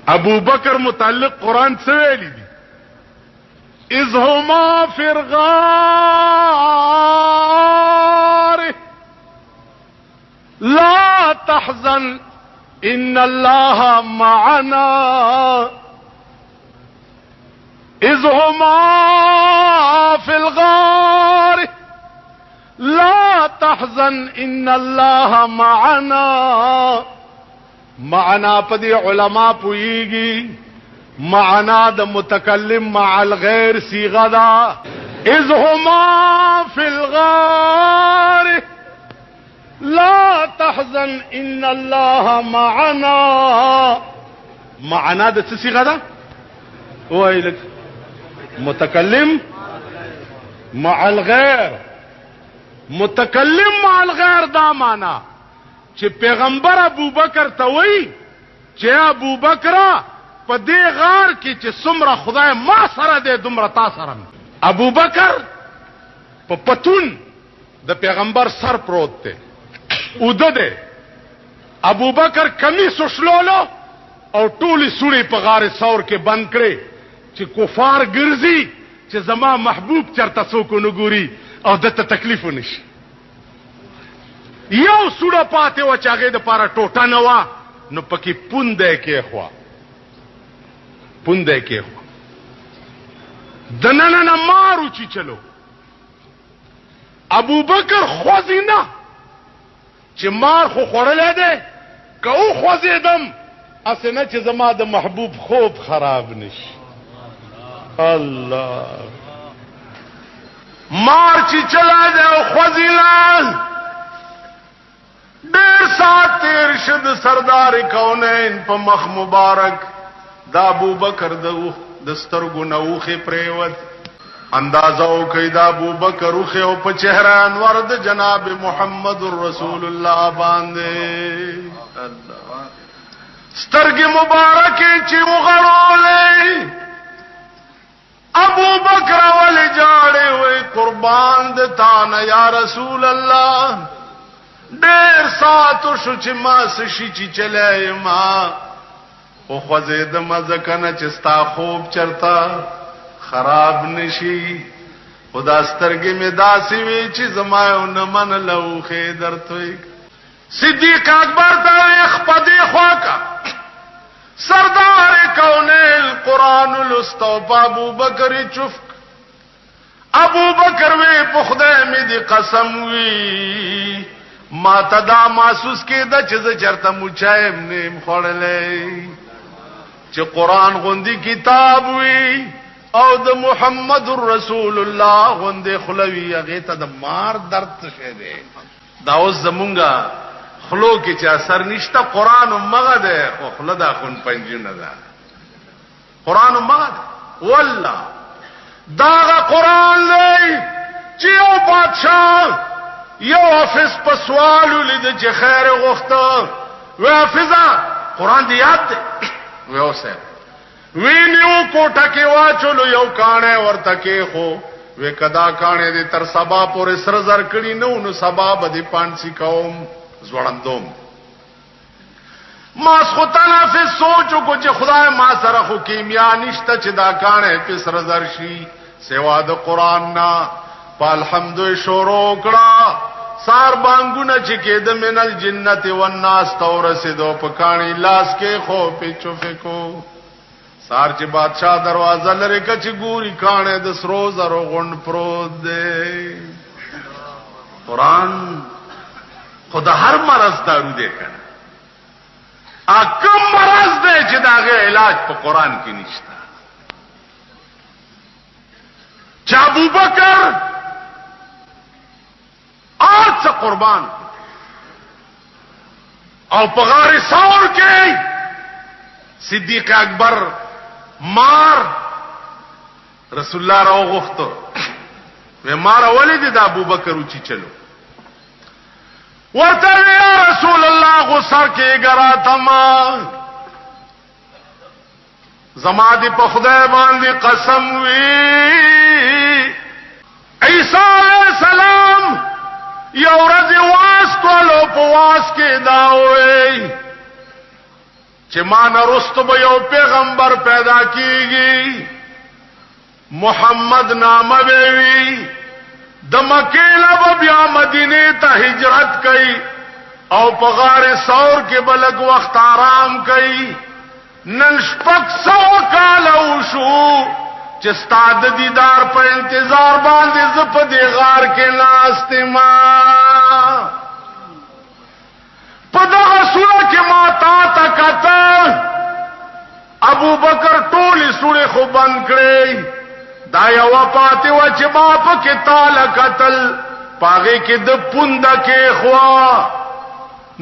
ابو بکر متعلق قرآن څه ویلي دي؟ اذ هما فی الغار لا تحزن ان الله معنا اذ هما فی الغار لا تحزن ان الله معنا. معنا پدی علماء پوئیگی معنا د متکلم مع الغیر صیغه دا. اذ هما فی الغار لا تحزن ان الله معنا. معنا د څه صيغه ده؟ وایلک متکلم مع الغیر. متکلم مع الغیر دا معنا چې پیغمبر ابو بکر ته وایي چې ابو بکر په دې غار کې چې څومره خدای ما سره دې دومره تا سره. ابو بکر په پتون د پیغمبر سر پروت دی اوده دی. ابو بکر کمیس وشلولو او ټولی سوړي په غار ثور کې بند کړي چې کفار ګرځي چې زما محبوب چرته څوک نه ګوري او دته تکلیف ونشي. یو سوړه پاتې و چې هغه د پاره ټوټه نه و نو پکې پونده کې خوا پونده کې خوا دننه نه مارو چی چلو. ابو بکر خوځي نه چې مار خو خوړلې ده که او خوځېدم اسنه چې زما د محبوب خوب خراب نشي. الله مار چې چلا ده او خوځي نه ډېر سات تیر شد سردار کونین په مخ مبارک دا ابو بکر د سترګو نه اوخه پریوت. اندازو کوي دا ابو بکر اوخه او په چهره انور د جناب محمد رسول الله باندې الله سترګې مبارکې چې وغړولې. ابو بکر ول جاړې وې قربان د تانه یا رسول الله ډېر ساتو شو چې ما سشي چې چلای ما او خوځې د مزه کنه چې ستا خوب چرتا خراب نشي. خدا سترګې می داسې وی چې زما نه من لوخه درته. صدیق اکبر ته خپدي خواکا سردار کونین قرآن الاستوب ابو بکر چفک. ابو بکر وی په خدای می دی قسم وی ما تدا محسوس کېده چې زه چرته مچایم نیم خوړلې چې قرآن غوندي کتاب وی او د محمد رسول الله غوندي خلوی هغه ته د مار درد شه دی. دا اوس زمونږه خلو کې چې اثر نشته. قرآن مغه ده خو خله دا خون پنځونه ده. قرآن مغه ده والله دا قرآن دی چې یو بادشاہ یو حافظ په سوالو لید چې خیر غوښته و حافظه قرآن دی یاد دی و اوسه وینیو کوټه کې واچلو یو کانه ورته کې خو و کدا کانه دې تر سبا پورې سر زر کړي نو سبا به پانسی کوم زوړندوم. ما سختانه په سوچو کو چې خدای ما سره خو کیمیا نشته چې دا کانه په سر زر شي سوا د قرآن نا. په الحمد شروع کړه سار بانګونه چې کېد من الجنت والناس تورسدو په کانی لاس کې خو په چوفه کو. سار چې بادشاہ دروازه لري کچ ګوري کانه د سرو زرو غوند پروت دی. قرآن خدا هر مرض دارو دی کنه. اکم مرض دی چې داغه علاج په قرآن کې نشته. چې ابو بکر آج سے قربان او په غار ثور کې صدیق اکبر مار رسول الله راو غوښتو و مار ولید د ابو بکر او چی چلو ورته یا رسول الله غسر کې ګرا تما زما دې په خدای باندې قسم وی عیسی علیہ السلام یو ورځ واس کولو په واس کې دا وې چې ما نرستو به یو پیغمبر پیدا کیږي محمد نامه وی د مکې له بیا مدینه ته هجرت کړي او په غار ثور کې بلګ وخت آرام کړي نن شپږ سوه کاله وشو چې ستا د دیدار په انتظار باندې زه په دې غار کې ناست ما په دغه سوره کې ما تا کتل ابو بکر ټولې سوره خو بند کړې دا یو پاتې و چې ما پکې تاله کتل پاغې کې د پونده کې خوا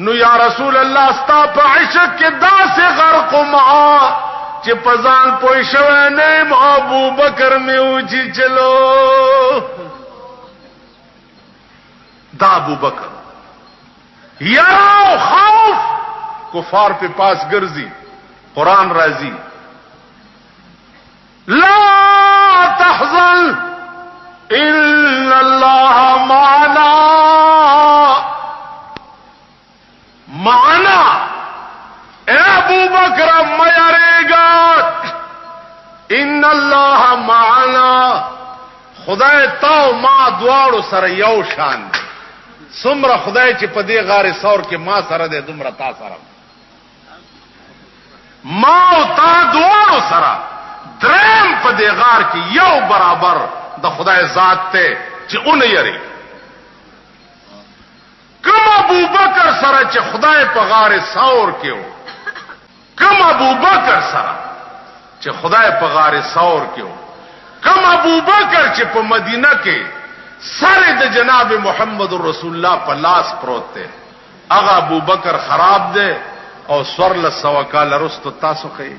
نو یا رسول الله ستا په عشق کې داسې غرق ما چې پزان پوي شوه نه ابو بکر می اوچی چلو دا ابو بکر یرا خوف کفار په پاس ګرځي قران راضي لا تحزن ان الله معنا اے ابو بکر میریگا ان الله معنا خدای تا ما دواړو سره یو شان سمره خدای چې په دې غار ثور کې ما سره دې دومره تا سره ما او تا دواړو سره درم په دې غار کې یو برابر د خدای ذات ته چې اون یری کم ابو بکر سره چې خدای په غار ثور کې و کم ابو بکر سره چې خدای په غار ثور کې و کم ابو بکر چې په مدینه کې سره د جناب محمد رسول الله په لاس پروت دی هغه ابو بکر خراب دی او سور له سوا کال رستو تاسو خې